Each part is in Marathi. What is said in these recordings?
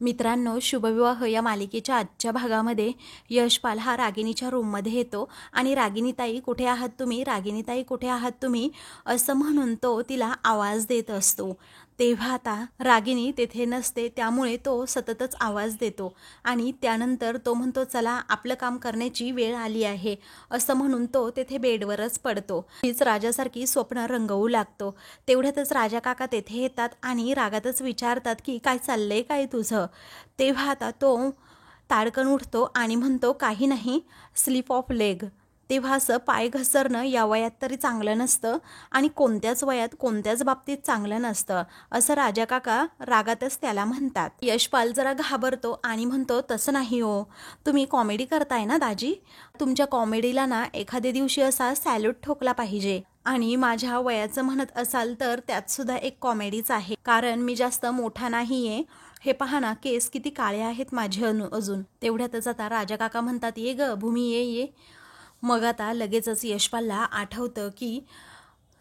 मित्रांनो, शुभविवाह या मालिकेच्या आजच्या भागामध्ये यशपाल हा रागिनीच्या रूममध्ये येतो आणि रागिनीताई कुठे आहात तुम्ही, रागिनीताई कुठे आहात तुम्ही असं म्हणून तो तिला आवाज देत असतो। तेव्हा आता रागिनी तेथे नसते, त्यामुळे तो सततच आवाज देतो आणि त्यानंतर तो म्हणतो चला आपलं काम करण्याची वेळ आली आहे असं म्हणून तो तेथे बेडवरच पडतो। हीच राजासारखी स्वप्न रंगवू लागतो। तेवढ्यातच राजा काका तेथे येतात आणि रागातच विचारतात की काय चाललंय काय तुझं। तेव्हा आता तो ताडकन उठतो आणि म्हणतो काही नाही, स्लिप ऑफ लेग। तेव्हा असं पाय घसरणं या वयात तरी चांगलं नसतं आणि कोणत्याच वयात कोणत्याच बाबतीत चांगलं नसतं असं राजा काका रागातच त्याला म्हणतात। यशपाल जरा घाबरतो आणि म्हणतो तसं नाही हो, तुम्ही कॉमेडी करताय ना दाजी, तुमच्या कॉमेडीला ना एखाद्या दिवशी असा सॅल्यूट ठोकला पाहिजे। आणि माझ्या वयाचं म्हणत असाल तर त्यात सुद्धा एक कॉमेडीच आहे, कारण मी जास्त मोठा नाहीये। हे पहा ना, केस किती काळे आहेत माझे अजून। तेवढ्यातच आता राजा काका म्हणतात ये ग भूमी ये ये। मग आता लगेचच यशपालला आठवतं की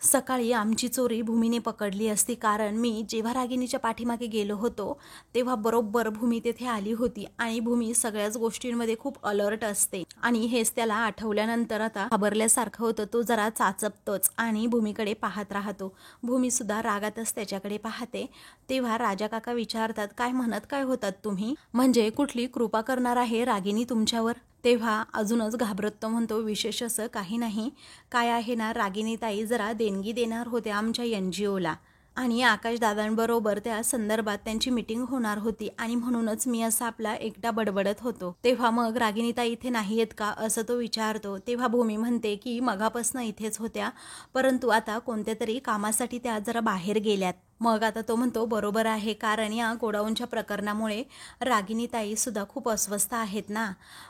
सकाळी आमची चोरी भूमीने पकडली असती, कारण मी जेव्हा रागिनीच्या पाठीमागे गेलो होतो तेव्हा बरोबर भूमी तेथे आली होती आणि भूमी सगळ्याच गोष्टींमध्ये खूप अलर्ट असते। आणि हेच त्याला आठवल्यानंतर आता घाबरल्यासारखं होतं, तो जरा चाचपतोच आणि भूमीकडे पाहत राहतो। भूमी सुद्धा रागातच त्याच्याकडे पाहते। तेव्हा राजा काका विचारतात काय म्हणत काय होतात तुम्ही, म्हणजे कुठली कृपा करणार आहे रागिनी तुमच्यावर। तेव्हा अजूनच घाबरत तो म्हणतो विशेष असं काही नाही, काय आहे ना रागिनीताई जरा देणगी देणार होत्या आमच्या NGOला आणि आकाशदादांबरोबर त्या संदर्भात त्यांची मीटिंग होणार होती आणि म्हणूनच मी असा आपला एकटा बडबडत होतो। तेव्हा मग रागिनीताई इथे नाही आहेत का असं तो विचारतो। तेव्हा भूमी म्हणते की मगापासून इथेच होत्या, परंतु आता कोणत्या तरी कामासाठी त्या जरा बाहेर गेल्यात। मग आता तो म्हणतो बरोबर आहे, कारण या गोडाऊनच्या प्रकरणामुळे रागिनीताई सुद्धा खूप अस्वस्थ आहेत ना।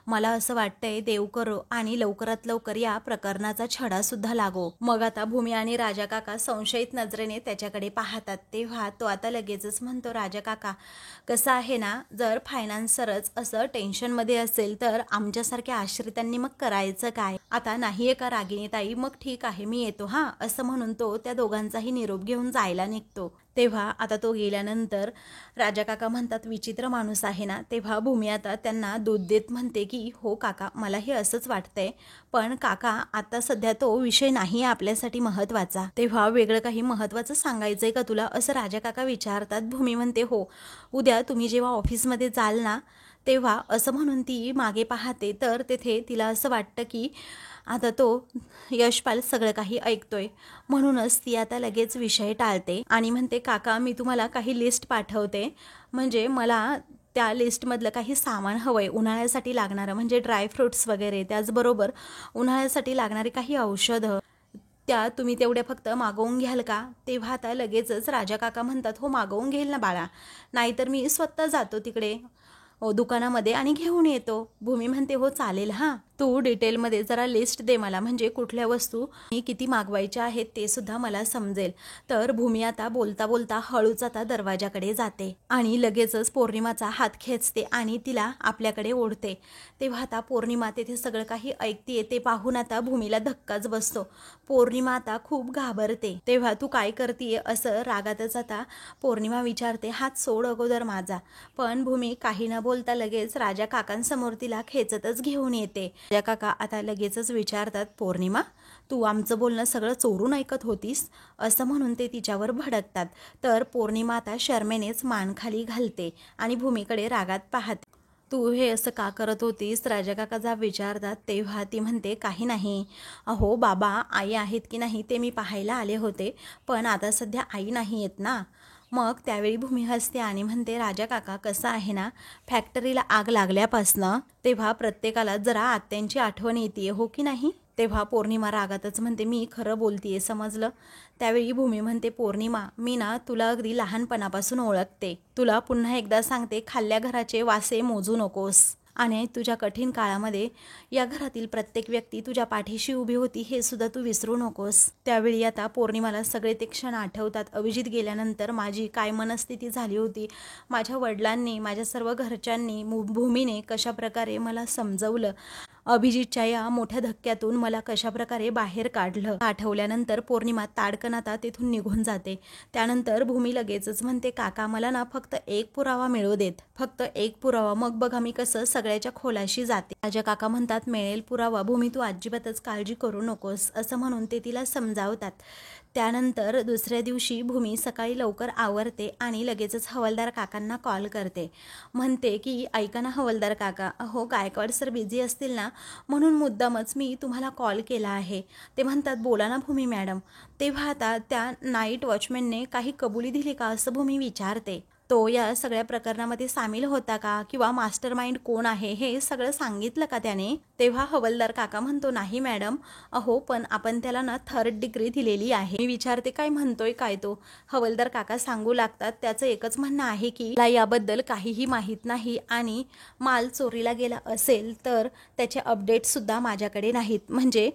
मला असं वाटतंय देव करो आणि लवकरात लवकर या प्रकरणाचा छडा सुद्धा लागो। मग आता भूमी आणि राजा काका संशयित नजरेने त्याच्याकडे पाहतात। तेव्हा तो आता लगेचच म्हणतो राजा काका कसं आहे ना, जर फायनान्सरच असं टेन्शनमध्ये असेल तर आमच्यासारख्या आश्रितांनी मग करायचं काय। आता नाहीये का रागिनीताई, मग ठीक आहे मी येतो हा असं म्हणून तो त्या दोघांचाही निरोप घेऊन जायला निघतो। तेव्हा आता तो गेल्यानंतर राजा काका म्हणतात विचित्र माणूस आहे ना। तेव्हा भूमी आता त्यांना दूध देत म्हणते की हो काका मला हे असंच वाटतंय, पण काका आता सध्या तो विषय नाही आपल्यासाठी महत्त्वाचा। तेव्हा वेगळं काही महत्त्वाचं सांगायचंय का तुला असं राजा काका विचारतात। भूमी म्हणते हो, उद्या तुम्ही जेव्हा ऑफिसमध्ये जाल ना तेव्हा असं म्हणून ती मागे पाहते, तर तेथे तिला असं वाटतं की आता तो यशपाल सगळं काही ऐकतोय, म्हणूनच ती आता लगेच विषय टाळते आणि म्हणते काका मी तुम्हाला काही लिस्ट पाठवते, म्हणजे मला त्या लिस्टमधलं काही सामान हवंय उन्हाळ्यासाठी लागणारं, म्हणजे ड्रायफ्रुट्स वगैरे, त्याचबरोबर उन्हाळ्यासाठी लागणारी काही औषधं, त्या तुम्ही तेवढ्या फक्त मागवून घ्याल का। तेव्हा आता लगेचच राजा काका म्हणतात हो मागवून घेईल ना बाळा, नाहीतर मी स्वतः जातो तिकडे दुकानामध्ये आणि घेऊन येतो। भूमी म्हणते हो चालेल हां, तू डिटेलमध्ये जरा लिस्ट दे मला, म्हणजे कुठल्या वस्तू किती मागवायच्या आहेत ते सुद्धा मला समजेल। तर भूमी आता बोलता बोलता हळूच आता दरवाजाकडे जाते आणि लगेचच पौर्णिमाचा हात खेचते आणि तिला आपल्याकडे ओढते। तेव्हा आता पौर्णिमा तेथे सगळं काही ऐकते, ते पाहून आता भूमीला धक्काच बसतो। पौर्णिमा आता खूप घाबरते। तेव्हा तू काय करतीये असं रागातच आता पौर्णिमा विचारते, हात सोड अगोदर माझा। पण भूमी काही न बोलता लगेच राजा काकांसमोर तिला खेचतच घेऊन येते। राजा काका आता लगेचच विचारतात पौर्णिमा तू आमचं बोलणं सगळं चोरून ऐकत होतीस असं म्हणून ते तिच्यावर भडकतात। तर पौर्णिमा आता शर्मेनेच मान खाली घालते आणि भूमीकडे रागात पाहते। तू हे असं का करत होतीस राजा काका जा विचारतात। तेव्हा ती म्हणते काही नाही, अहो बाबा आई आहेत की नाही ते मी पाहायला आले होते, पण आता सध्या आई नाही आहेत ना। मग त्यावेळी भूमी हसते आणि म्हणते राजा काका कसं आहे ना, फॅक्टरीला आग लागल्यापासनं तेव्हा प्रत्येकाला जरा आत्यांची आठवण येते हो की नाही। तेव्हा पौर्णिमा रागातच म्हणते मी खरं बोलतीये समजलं। त्यावेळी भूमी म्हणते पौर्णिमा मी ना तुला अगदी लहानपणापासून ओळखते, तुला पुन्हा एकदा सांगते खाल्ल्या घराचे वासे मोजू नकोस आणि तुझ्या कठीण काळामध्ये या घरातील प्रत्येक व्यक्ती तुझ्या पाठीशी उभी होती हे सुद्धा तू विसरू नकोस। त्यावेळी आता पौर्णिमाला सगळे ते क्षण आठवतात। अभिजित गेल्यानंतर माझी काय मनस्थिती झाली होती, माझ्या वडिलांनी माझ्या सर्व घरच्यांनी भूमीने कशा प्रकारे मला समजवलं अभिजितच्या या मोठ्या धक्क्यातून मला कशाप्रकारे बाहेर काढलं आठवल्यानंतर पौर्णिमा ताडकन आता तिथून निघून जाते। त्यानंतर भूमी लगेचच म्हणते, काका मला ना फक्त एक पुरावा मिळू देत, फक्त एक पुरावा, मग बघा मी कसं सगळ्याच्या खोलाशी जाते। राजा काका म्हणतात, मिळेल पुरावा भूमी, तू अजिबातच काळजी करू नकोस असं म्हणून ते तिला समजावतात। त्यानंतर दुसऱ्या दिवशी भूमी सकाळी लवकर आवरते आणि लगेचच हवालदार काकांना कॉल करते। म्हणते की ऐका ना हवालदार काका, अहो गायकवाड सर बिझी असतील ना, म्हणून मुद्दामच मी तुम्हाला कॉल केला आहे। ते म्हणतात, बोला ना भूमी मॅडम। तेव्हा आता त्या नाईट वॉचमॅनने काही कबुली दिली का असं भूमी विचारते। तो या सगळ्या प्रकरणामध्ये सामील होता का, किंवा मास्टर माइंड कोण आहे हे सगळं सांगितलं का त्याने? तेव्हा हवालदार काका म्हणतो, नाही मॅडम, अहो पण आपण त्याला ना 3rd डिग्री दिलेली आहे। मी विचारते, काय म्हणतोय काय तो? हवालदार काका सांगू लागतात, त्याचं एकच म्हणणं आहे की मला याबद्दल काहीही माहीत नाही आणि माल चोरीला गेला असेल तर त्याचे अपडेटसुद्धा माझ्याकडे नाहीत, म्हणजे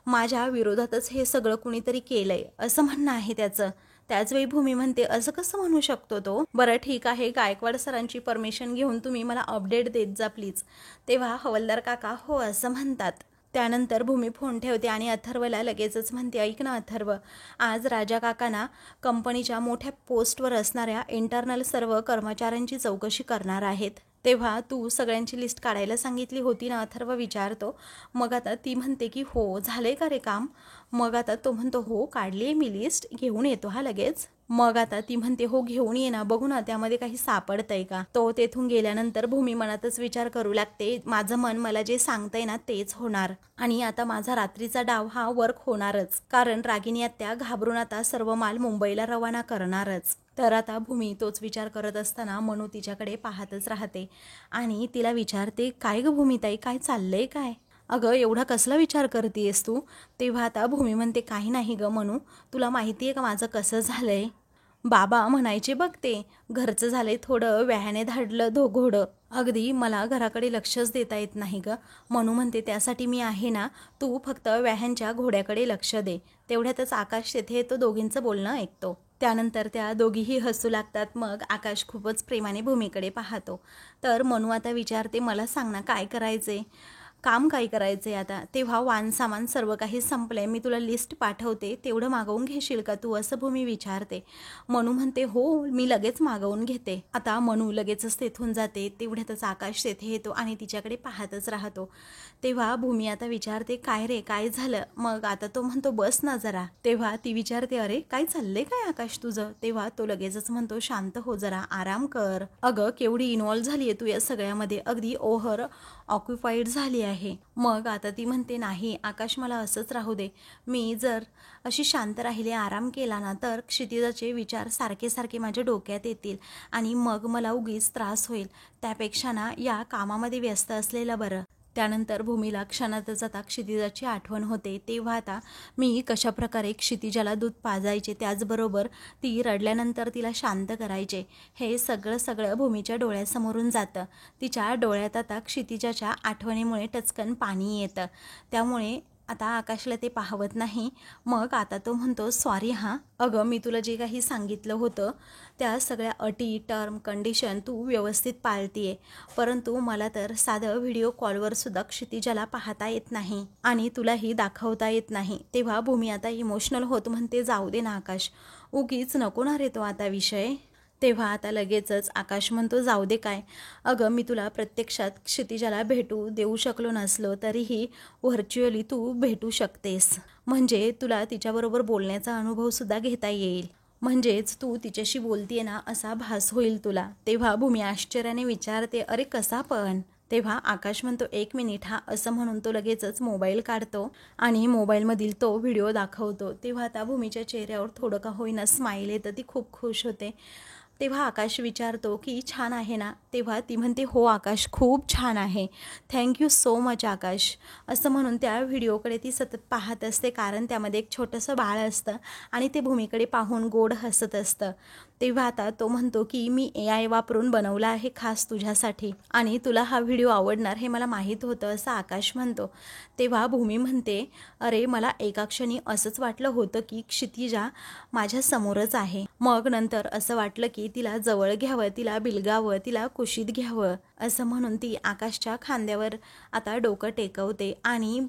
माझ्या विरोधातच हे सगळं कुणीतरी केलंय असं म्हणणं आहे त्याचं। त्याचवेळी भूमी म्हणते, असं कसं म्हणू शकतो तो? बरं ठीक आहे, गायकवाड सरांची परमिशन घेऊन तुम्ही मला अपडेट देत जा प्लीज। तेव्हा हवालदार काका हो असं म्हणतात। त्यानंतर भूमी फोन ठेवते आणि अथर्वला लगेचच म्हणते, ऐक ना अथर्व, आज राजा काकांना कंपनीच्या मोठ्या पोस्टवर असणाऱ्या इंटरनल सर्व कर्मचाऱ्यांची चौकशी करणार आहेत। तेव्हा तू सगळ्यांची लिस्ट काढायला सांगितली होती ना, अथर्व विचारतो। मग आता ती म्हणते की हो, झालंय का रे काम? मग आता तो म्हणतो, हो काढली आहे मी लिस्ट, घेऊन येतो हा लगेच। मग आता ती म्हणते, हो घेऊन ये ना, बघू ना त्यामध्ये काही सापडतंय का। तो तेथून गेल्यानंतर भूमी मनातच विचार करू लागते, माझं मन मला जे सांगतंय ना तेच होणार आणि आता माझा रात्रीचा डाव हा वर्क होणारच, कारण रागिनी आत्या घाबरून आता सर्व माल मुंबईला रवाना करणारच। तर आता भूमी तोच विचार करत असताना मनू तिच्याकडे पाहतच राहते आणि तिला विचारते, काय ग भूमिताई, काय चाललंय काय? अगं एवढा कसला विचार करतेस तू? तेव्हा आता भूमी म्हणते, काही नाही ग मनू, तुला माहिती आहे का माझं कसं झालंय? बाबा म्हणायचे बघ ते, घरचं झालंय थोडं व्याहाने धाडलं घोडं, अगदी मला घराकडे लक्षच देता येत नाही ग। मनू म्हणते, त्यासाठी मी आहे ना, तू फक्त व्याहांच्या घोड्याकडे लक्ष दे। तेवढ्यातच आकाश तेथे येतो, दोघींचं बोलणं ऐकतो। त्यानंतर त्या दोघीही हसू लागतात। मग आकाश खूपच प्रेमाने भूमीकडे पाहतो। तर मनू आता विचारते, मला सांग ना काय करायचे, काम काय करायचे आता? तेव्हा वाण सामान सर्व काही संपलंय, मी तुला लिस्ट पाठवते, तेवढं मागवून घेशील का तू असं भूमी विचारते। मनू म्हणते, हो मी लगेच मागवून घेते। आता मनू लगेचच तेथून जाते। तेवढ्यातच आकाश तेथे येतो आणि तिच्याकडे पाहतच राहतो। तेव्हा भूमी आता विचारते, काय रे काय झालं? मग आता तो म्हणतो, बस ना जरा। तेव्हा ती विचारते, अरे काय चाललंय काय आकाश तुझं? तेव्हा तो लगेचच म्हणतो, शांत हो जरा, आराम कर। अगं केवढी इन्व्हॉल्व झालीये तू या सगळ्यामध्ये, अगदी ओव्हर ऑक्युपाईड झाली आहे। मग आता ती म्हणते, नाही आकाश मला असंच राहू दे, मी जर अशी शांत राहिले, आराम केला ना, तर क्षितिजाचे विचार सारखे सारखे माझ्या डोक्यात येतील आणि मग मला उगीच त्रास होईल, त्यापेक्षा ना या कामामध्ये व्यस्त असलेलं बरं। त्यानंतर भूमीला क्षणातच आता क्षितिजाची आठवण होते। तेव्हा आता मी कशाप्रकारे क्षितिजाला दूध पाजायचे, त्याचबरोबर ती रडल्यानंतर तिला शांत करायचे, हे सगळं भूमीच्या डोळ्यासमोरून जातं। तिच्या डोळ्यात आता क्षितिजाच्या आठवणीमुळे टचकन पाणी येतं। त्यामुळे आता आकाशला ते पाहवत नाही। मग आता तो म्हणतो, सॉरी हां, अगं मी तुला जे काही सांगितलं होतं त्या सगळ्या अटी टर्म कंडिशन तू व्यवस्थित पाळतीये, परंतु मला तर साधं व्हिडिओ कॉलवर सुद्धा क्षितिजाला पाहता येत नाही आणि तुलाही दाखवता येत नाही। तेव्हा भूमी आता इमोशनल होत म्हणते, जाऊ दे ना आकाश, उगीच नको ना रे तो आता विषय। तेव्हा आता लगेचच आकाश म्हणतो, जाऊ दे काय, अगं मी तुला प्रत्यक्षात क्षितिजाला भेटू देऊ शकलो नसलो तरीही व्हर्च्युअली तू भेटू शकतेस, म्हणजे तुला तिच्याबरोबर बोलण्याचा अनुभवसुद्धा घेता येईल, म्हणजेच तू तिच्याशी बोलतीये ना असा भास होईल तुला। तेव्हा भूमी आश्चर्याने विचारते, अरे कसा पण? तेव्हा आकाश म्हणतो, एक मिनिट हा, असं म्हणून तो लगेचच मोबाईल काढतो आणि मोबाईलमधील तो व्हिडिओ दाखवतो। तेव्हा आता भूमीच्या चेहऱ्यावर थोडं का होईना स्माईल येतं, ती खूप खुश होते। तेव्हा आकाश विचारतो की छान आहे ना? तेव्हा ती म्हणते, हो आकाश खूप छान आहे, थँक्यू सो मच आकाश, असं म्हणून त्या व्हिडिओकडे ती सतत पाहत असते, कारण त्यामध्ये एक छोटंसं बाळ असतं आणि ते भूमीकडे पाहून गोड हसत असतं। तेव्हा आता तो म्हणतो की मी AI वापरून बनवला आहे खास तुझ्यासाठी आणि तुला हा व्हिडिओ आवडणार हे मला माहीत होतं, असं आकाश म्हणतो। तेव्हा भूमी म्हणते, अरे मला एका क्षणी असंच वाटलं होतं की क्षितिजा माझ्या समोरच आहे, मग नंतर असं वाटलं की तिला जवळ घ्यावं, तिला बिलगावं, तिला कुशीत घ्यावं असं म्हणून ती आकाशच्या खांद्यावर आता डोकं टेकवते आणि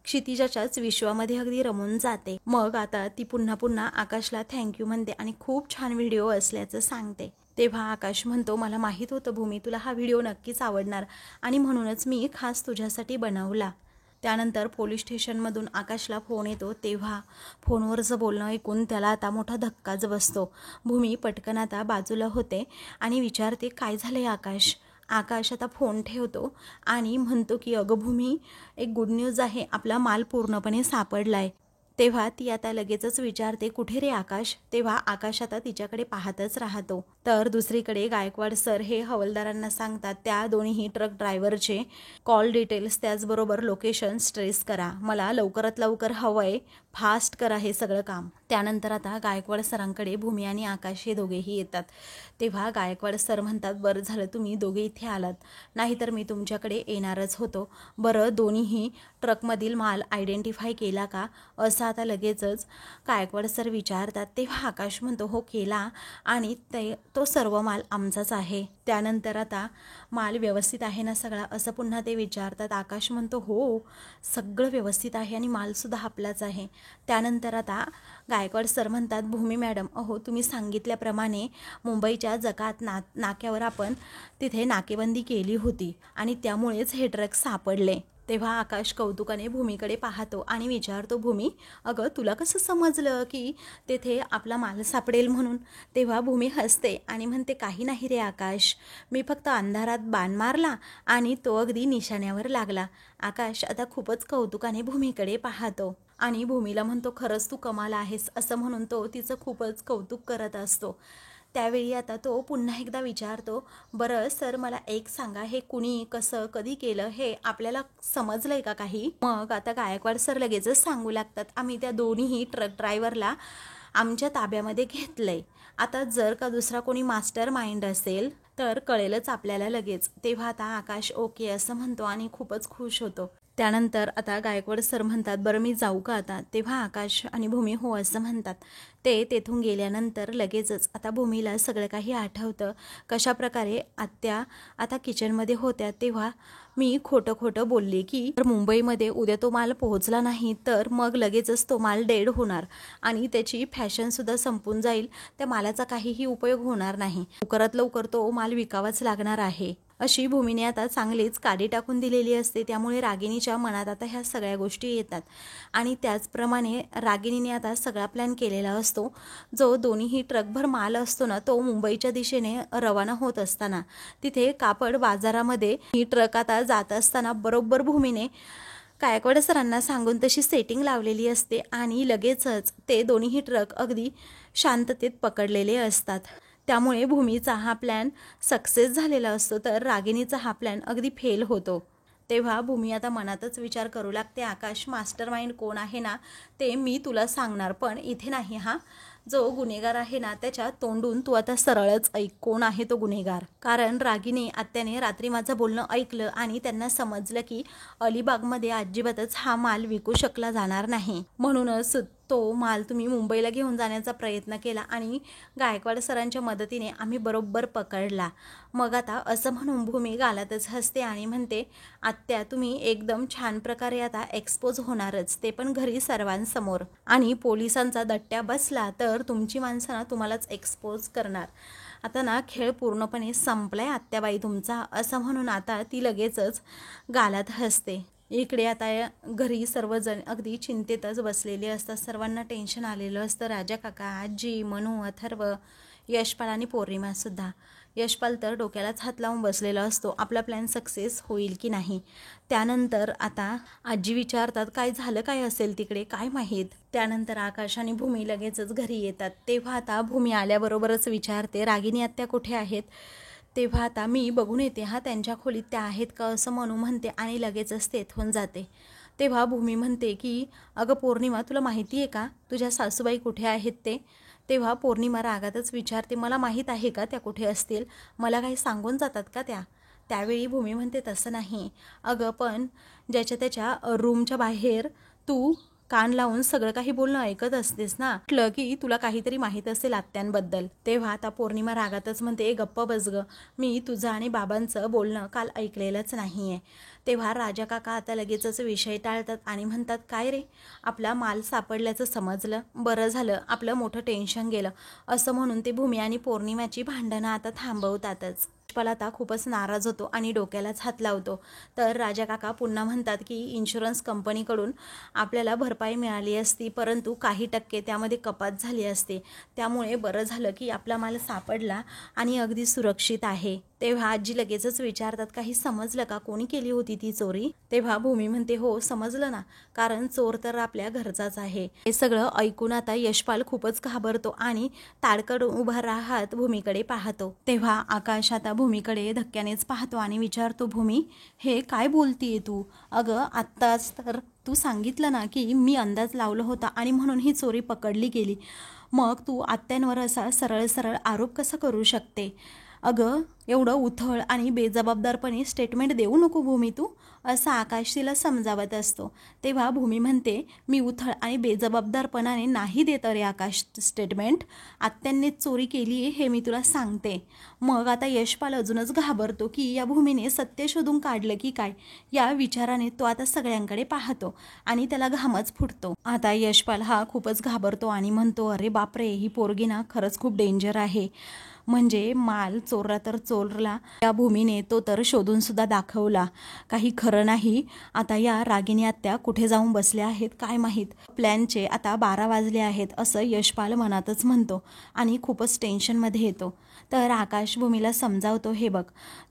क्षितिजाच्याच विश्वामध्ये अगदी रमून जाते. मग आता ती पुन्हा पुन्हा आकाशला थँक्यू म्हणते आणि खूप छान व्हिडिओ असल्याचं सांगते. तेव्हा आकाश म्हणतो, मला माहीत होतं भूमी तुला हा व्हिडिओ नक्कीच आवडणार आणि म्हणूनच मी खास तुझ्यासाठी बनवला. त्यानंतर पोलीस स्टेशनमधून आकाशला फोन येतो. तेव्हा फोनवरचं बोलणं ऐकून त्याला आता मोठा धक्काच बसतो. भूमी पटकन आता बाजूला होते आणि विचारते, काय झालंय आकाश? आकाश आता फोन ठेवतो आणि म्हणतो की अगं भूमी, एक गुड न्यूज आहे, आपला माल पूर्णपणे सापडलाय. तेव्हा ती आता लगेचच विचारते, कुठे रे आकाश? तेव्हा आकाश आता तिच्याकडे पाहतच राहतो. तर दुसरीकडे गायकवाड सर हे हवालदारांना सांगतात, त्या दोन्ही ट्रक ड्रायव्हरचे कॉल डिटेल्स त्याचबरोबर लोकेशन ट्रेस करा, मला लवकरात लवकर हवंय, फास्ट करा हे सगळं काम. त्यानंतर आता गायकवाड सरांकडे भूमी आणि आकाश हे दोघेही येतात. तेव्हा गायकवाड सर म्हणतात, बरं झालं तुम्ही दोघे इथे आलात, नाहीतर मी तुमच्याकडे येणारच होतो. बरं दोन्हीही ट्रकमधील माल आयडेंटिफाय केला का असं आता लगेचच गायकवाड सर विचारतात. तेव्हा आकाश म्हणतो, हो केला आणि तो सर्व माल आमचाच आहे. त्यानंतर आता माल व्यवस्थित आहे ना सगळा असं पुन्हा ते विचारतात. आकाश म्हणतो, हो सगळं व्यवस्थित आहे आणि मालसुद्धा आपलाच आहे. त्यानंतर आता गायकवाड सर म्हणतात, भूमी मॅडम, अहो तुम्ही सांगितल्याप्रमाणे मुंबईच्या जकात नाक्यावर आपण तिथे नाकेबंदी केली होती आणि त्यामुळेच हे ट्रक सापडले. तेव्हा आकाश कौतुकाने भूमीकडे पाहतो आणि विचारतो, भूमी अगं तुला कसं समजलं की तेथे आपला माल सापडेल म्हणून? तेव्हा भूमी हसते आणि म्हणते, काही नाही रे आकाश, मी फक्त अंधारात बाण मारला आणि तो अगदी निशाण्यावर लागला. आकाश आता खूपच कौतुकाने भूमीकडे पाहतो आणि भूमीला म्हणतो, खरंच तू कमाल आहेस असं म्हणून तो तिचं खूपच कौतुक करत असतो. त्यावेळी आता तो पुन्हा एकदा विचारतो, बरं सर मला एक सांगा, हे कुणी कसं कधी केलं हे आपल्याला समजलंय का काही? मग आता गायकवाड सर लगेचच सांगू लागतात, आम्ही त्या दोन्हीही ट्रक ड्रायव्हरला आमच्या ताब्यामध्ये घेतलंय. आता जर का दुसरा कोणी मास्टर माइंड असेल तर कळेलच आपल्याला लगेच. तेव्हा आता आकाश ओके असं म्हणतो आणि खूपच खुश होतो. त्यानंतर आता गायकवाड सर म्हणतात, बरं मी जाऊ का आता? तेव्हा आकाश आणि भूमी हो असं म्हणतात. ते तेथून गेल्यानंतर लगेचच आता भूमीला सगळं काही आठवतं. कशाप्रकारे आत्या आता किचनमध्ये होत्या तेव्हा मी खोटं बोलले की मुंबईमध्ये उद्या तो माल पोहोचला नाही तर मग लगेचच तो माल डेड होणार आणि त्याची फॅशनसुद्धा संपून जाईल, त्या मालाचा काहीही उपयोग होणार नाही, लवकरात लवकर तो माल विकावाच लागणार आहे अशी भूमीने आता चांगलीच काडी टाकून दिलेली असते. त्यामुळे रागिणीच्या मनात आता ह्या सगळ्या गोष्टी येतात आणि त्याचप्रमाणे रागिणीने आता सगळा प्लॅन केलेला असतो. जो दोन्हीही ट्रकभर माल असतो ना, तो मुंबईच्या दिशेने रवाना होत असताना तिथे कापड बाजारामध्ये ही ट्रक आता जात असताना बरोबर भूमीने गायकवाड सरांना सांगून तशी सेटिंग लावलेली असते आणि लगेचच ते दोन्हीही ट्रक अगदी शांततेत पकडलेले असतात. त्यामुळे भूमीचा हा प्लॅन सक्सेस झालेला असतो तर रागिणीचा हा प्लॅन अगदी फेल होतो. तेव्हा भूमी आता मनातच विचार करू लागते, आकाश मास्टर माइंड कोण आहे ना ते मी तुला सांगणार, पण इथे नाही, हा जो गुन्हेगार आहे ना त्याच्या तोंडून तू आता सरळच ऐक कोण आहे तो गुन्हेगार. कारण रागिनी आत्याने रात्री माझं बोलणं ऐकलं आणि त्यांना समजलं की अलिबागमध्ये अजिबातच हा माल विकू शकला जाणार नाही, म्हणूनच तो माल तुम्ही मुंबईला घेऊन जाण्याचा प्रयत्न केला आणि गायकवाड सरांच्या मदतीने आम्ही बरोबर पकडला. मग आता असं म्हणून भूमी गालातच हसते आणि म्हणते, आत्या तुम्ही एकदम छान प्रकारे आता एक्सपोज होणारच, ते पण घरी सर्वांसमोर, आणि पोलिसांचा दट्ट्या बसला तर तुमची माणसं ना तुम्हालाच एक्सपोज करणार. आता ना खेळ पूर्णपणे संपलाय आत्याबाई तुमचा असं म्हणून आता ती लगेचच गालात हसते. इकडे आता घरी सर्वजण अगदी चिंतेतच बसलेले असतात. सर्वांना टेन्शन आलेलं असतं. राजा काका, आजी, मनू, अथर्व, यशपाल आणि पौर्णिमासुद्धा. यशपाल तर डोक्यालाच हात लावून बसलेला असतो, आपला प्लॅन सक्सेस होईल की नाही. त्यानंतर आता आजी विचारतात, काय झालं काय असेल तिकडे, काय माहीत. त्यानंतर आकाश आणि भूमी लगेचच घरी येतात. तेव्हा आता भूमी आल्याबरोबरच विचारते, रागिनी आत्या कुठे आहेत? तेव्हा आता मी बघून येते, हा त्यांच्या खोलीत त्या आहेत का असं मनू म्हणते आणि लगेचच तेथून जाते. तेव्हा भूमी म्हणते की अगं पौर्णिमा, तुला माहिती आहे का तुझ्या सासूबाई कुठे आहेत ते? तेव्हा पौर्णिमा रागातच विचारते, मला माहीत आहे का त्या कुठे असतील, मला काही सांगून जातात का त्या? त्यावेळी भूमी म्हणते, तसं नाही अगं, पण ज्याच्या त्याच्या रूमच्या बाहेर तू कान लावून सगळं काही बोलणं ऐकत असतेस ना, म्हटलं की तुला काहीतरी माहीत असेल आत्यांबद्दल. तेव्हा आता पौर्णिमा रागातच म्हणते, गप्प बस ग, मी तुझं आणि बाबांचं बोलणं काल ऐकलेलंच नाहीये. तेव्हा राजा काका आता लगेचच विषय टाळतात आणि म्हणतात, काय रे, आपला माल सापडल्याचं समजलं, बरं झालं, आपलं मोठं टेन्शन गेलं. असं म्हणून ते भूमी आणि पौर्णिमाची भांडणं आता थांबवतातच. यशपाल आता खूपच नाराज होतो आणि डोक्यालाच हात लावतो. तर राजा काका पुन्हा म्हणतात की इन्शुरन्स कंपनीकडून आपल्याला भरपाई मिळाली असती, परंतु काही टक्के त्यामध्ये कपात झाली असते, त्यामुळे बरं झालं की आपला माल सापडला आणि अगदी सुरक्षित आहे. तेव्हा आजी लगेचच विचारतात, काही समजलं का, कोणी केली होती ती चोरी? तेव्हा भूमी म्हणते, हो समजलं ना, कारण चोर तर आपल्या घरचाच आहे. हे सगळं ऐकून आता यशपाल खूपच घाबरतो आणि ताडकन उभा राहत भूमीकडे पाहतो. तेव्हा आकाश आता भूमीकडे धक्क्यानेच पाहतो आणि विचारतो, भूमी, हे काय बोलतीये तू? अगं आत्ताच तर तू सांगितलं ना की मी अंदाज लावला होता आणि म्हणून ही चोरी पकडली गेली, मग तू आत्यांवर असा सरळ सरळ आरोप कसा करू शकते? अगं एवढं उथळ आणि बेजबाबदारपणे स्टेटमेंट देऊ नको भूमी तू, असं आकाश तिला समजावत असतो. तेव्हा भूमी म्हणते, मी उथळ आणि बेजबाबदारपणाने नाही देत रे आकाश स्टेटमेंट, आत्यांनीच चोरी केली आहे हे मी तुला सांगते. मग आता यशपाल अजूनच घाबरतो की या भूमीने सत्य शोधून काढलं की काय, या विचाराने तो आता सगळ्यांकडे पाहतो आणि त्याला घामच फुटतो. आता यशपाल हा खूपच घाबरतो आणि म्हणतो, अरे बापरे, ही पोरगी ना खरंच खूप डेंजर आहे. म्हणजे माल चोरला तर चोरला, या भूमीने तो तर शोधून सुद्धा दाखवला, काही खरं नाही. आता या रागिनी आत्या कुठे जाऊन बसल्या आहेत काय माहीत. प्लॅनचे आता 12 वाजले आहेत असं यशपाल मनातच म्हणतो आणि खूपच टेन्शनमध्ये येतो. तर आकाश भूमीला समजावतो, हे बघ,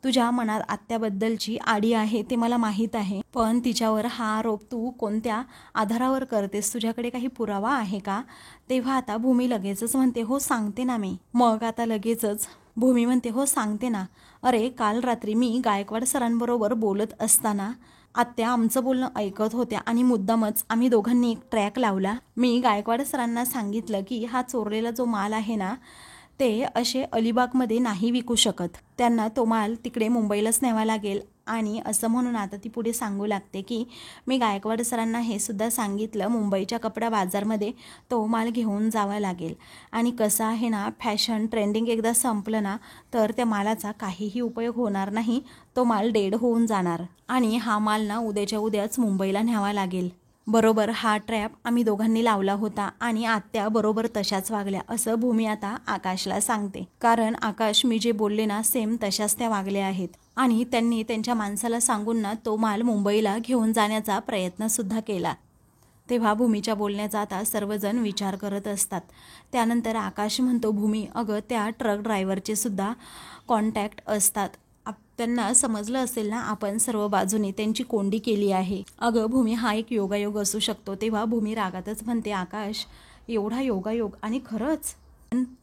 तुझ्या मनात आत्याबद्दलची आडी आहे ते मला माहीत आहे, पण तिच्यावर हा आरोप तू कोणत्या आधारावर करतेस, तुझ्याकडे काही पुरावा आहे का? तेव्हा आता भूमी लगेचच म्हणते, हो सांगते ना मी. मग आता लगेचच भूमी म्हणते, हो सांगते ना, अरे काल रात्री मी गायकवाड सरांबरोबर बोलत असताना आत्या आमचं बोलणं ऐकत होत्या आणि मुद्दामच आम्ही दोघांनी एक ट्रॅक लावला. मी गायकवाड सरांना सांगितलं की हा चोरलेला जो माल आहे ना, ते असे अलिबागमध्ये नाही विकू शकत, त्यांना तो माल तिकडे मुंबईलाच न्यावा लागेल. आणि असं म्हणून आता ती पुढे सांगू लागते की मी गायकवाड सरांना हे सुद्धा सांगितलं, मुंबईच्या कपडा बाजारमध्ये तो माल घेऊन जावा लागेल. आणि कसं आहे ना, फॅशन ट्रेंडिंग एकदा संपलं ना तर त्या मालाचा काहीही उपयोग होणार नाही, तो माल डेड होऊन जाणार आणि हा माल ना उद्याच्या उद्याच मुंबईला न्यावा लागेल. बरोबर हा ट्रॅप आम्ही दोघांनी लावला होता आणि आत्या बरोबर तशाच वागल्या, असं भूमी आता आकाशला सांगते. कारण आकाश मी जे बोलले ना सेम तशाच त्या वागल्या आहेत आणि त्यांनी त्यांच्या माणसाला सांगून ना तो माल मुंबईला घेऊन जाण्याचा प्रयत्न सुद्धा केला. तेव्हा भूमीच्या बोलण्याचा आता सर्वजण विचार करत असतात. त्यानंतर आकाश म्हणतो, भूमी, अगं त्या ट्रक ड्रायव्हरचे सुद्धा कॉन्टॅक्ट असतात, त्यांना समजलं असेल ना आपण सर्व बाजूने त्यांची कोंडी केली आहे. अगं भूमी, हा एक योगायोग असू शकतो. तेव्हा भूमी रागातच म्हणते, आकाश एवढा योगायोग? आणि खरंच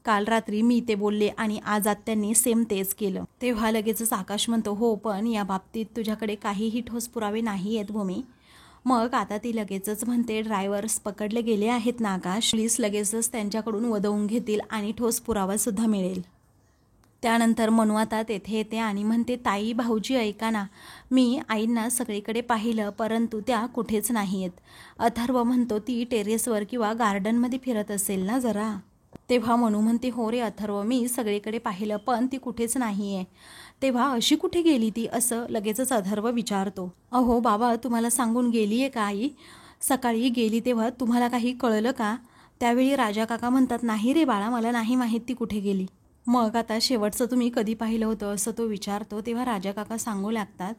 काल रात्री मी ते बोलले आणि आज आत्यांनी सेम तेच केलं. तेव्हा लगेचच आकाश म्हणतो, हो पण या बाबतीत तुझ्याकडे काहीही ठोस पुरावे नाही आहेत भूमी. मग आता ती लगेचच म्हणते, ड्रायव्हर्स पकडले गेले आहेत ना आकाश, पोलीस लगेचच त्यांच्याकडून वदवून घेतील आणि ठोस पुरावा सुद्धा मिळेल. त्यानंतर मनू आता तेथे येते आणि म्हणते, ताई भाऊजी ऐका ना, मी आईंना सगळीकडे पाहिलं परंतु त्या कुठेच नाही आहेत. अथर्व म्हणतो, ती टेरेसवर किंवा गार्डनमध्ये फिरत असेल ना जरा. तेव्हा मनू म्हणते, हो रे अथर्व, मी सगळीकडे पाहिलं पण ती कुठेच नाही आहे. तेव्हा अशी कुठे गेली ती, असं लगेचच अथर्व विचारतो. अहो बाबा, तुम्हाला सांगून गेली आहे का आई? सकाळी गेली तेव्हा तुम्हाला काही कळलं का? त्यावेळी राजा काका म्हणतात, नाही रे बाळा, मला नाही माहीत ती कुठे गेली. मग आता शेवटचं तुम्ही कधी पाहिलं होतं असं तो विचारतो. तेव्हा राजा काका सांगू लागतात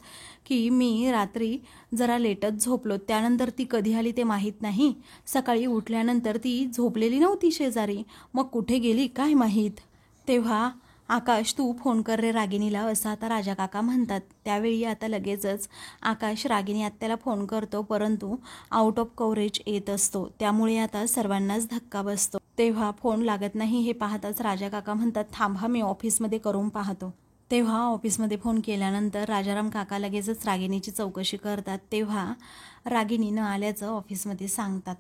की मी रात्री जरा लेटच झोपलो, त्यानंतर ती कधी आली ते माहीत नाही, सकाळी उठल्यानंतर ती झोपलेली नव्हती शेजारी, मग कुठे गेली काय माहीत. तेव्हा आकाश तू फोन कर रे रागिनीला, असं आता राजा काका म्हणतात. त्यावेळी आता लगेचच आकाश रागिनी आत्याला फोन करतो परंतु आउट ऑफ कव्हरेज येत असतो, त्यामुळे आता सर्वांनाच धक्का बसतो. तेव्हा फोन लागत नाही हे पाहताच राजा काका म्हणतात, थांबा मी ऑफिसमध्ये करून पाहतो. तेव्हा ऑफिसमध्ये फोन केल्यानंतर राजाराम काका लगेचच रागिनीची चौकशी करतात. तेव्हा रागिनी न आल्याचं ऑफिसमध्ये सांगतात.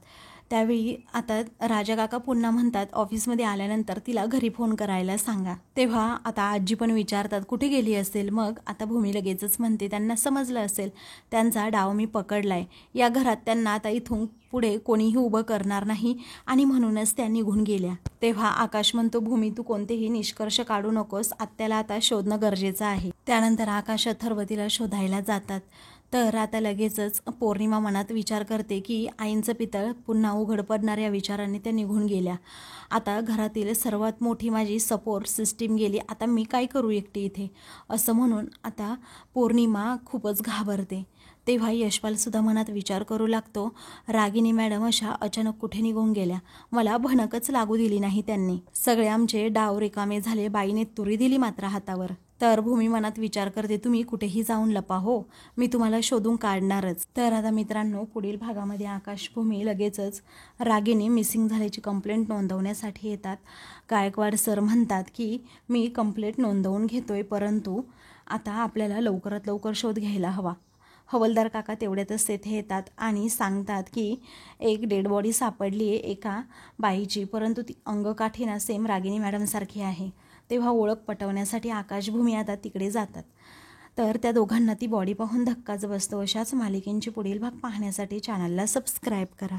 त्यावेळी आता राजा काका पुन्हा म्हणतात ऑफिसमध्ये आल्यानंतर तिला घरी फोन करायला सांगा. तेव्हा आता आजी पण विचारतात कुठे गेली असेल. मग आता भूमी लगेचच म्हणते त्यांना समजलं असेल, त्यांचा डाव मी पकडलाय. या घरात त्यांना आता इथून पुढे कोणीही उभं करणार नाही आणि म्हणूनच त्या निघून गेल्या. तेव्हा आकाश म्हणतो भूमी तू कोणतेही निष्कर्ष काढू नकोस, आत्याला आता शोधणं गरजेचं आहे. त्यानंतर आकाश अथर्व तिला शोधायला जातात. तर आता लगेचच पौर्णिमा मनात विचार करते की आईंचं पितळ पुन्हा उघड पडणार या विचाराने त्या निघून गेल्या. आता घरातील सर्वात मोठी माझी सपोर्ट सिस्टीम गेली, आता मी काय करू एकटी इथे, असं म्हणून आता पौर्णिमा खूपच घाबरते. तेव्हा यशपालसुद्धा मनात विचार करू लागतो, रागिनी मॅडम अशा अचानक कुठे निघून गेल्या, मला भनकच लागू दिली नाही त्यांनी. सगळे आमचे डाव रिकामे झाले, बाईने तुरी दिली मात्र हातावर. तर भूमी मनात विचार करते तुम्ही कुठेही जाऊन लपा हो, मी तुम्हाला शोधून काढणारच. तर आता मित्रांनो पुढील भागामध्ये आकाश भूमी लगेचच रागिनी मिसिंग झाल्याची कंप्लेंट नोंदवण्यासाठी येतात. गायकवाड सर म्हणतात की मी कंप्लेंट नोंदवून घेतोय, परंतु आता आपल्याला लवकरात लवकर शोध घ्यायला हवा. हवलदार काका तेवढ्यातच तेथे येतात आणि सांगतात की एक डेड बॉडी सापडली आहे एका बाईची, परंतु ती अंगकाठीना सेम रागिनी मॅडमसारखी आहे. तेव्हा ओळख पटवण्यासाठी आकाश भूमी आता तिकडे जातात. तर त्या दोघांना ती बॉडी पाहून धक्काच बसतो. अशाच मालिकेंची पुढील भाग पाहण्यासाठी चॅनलला सबस्क्राईब करा.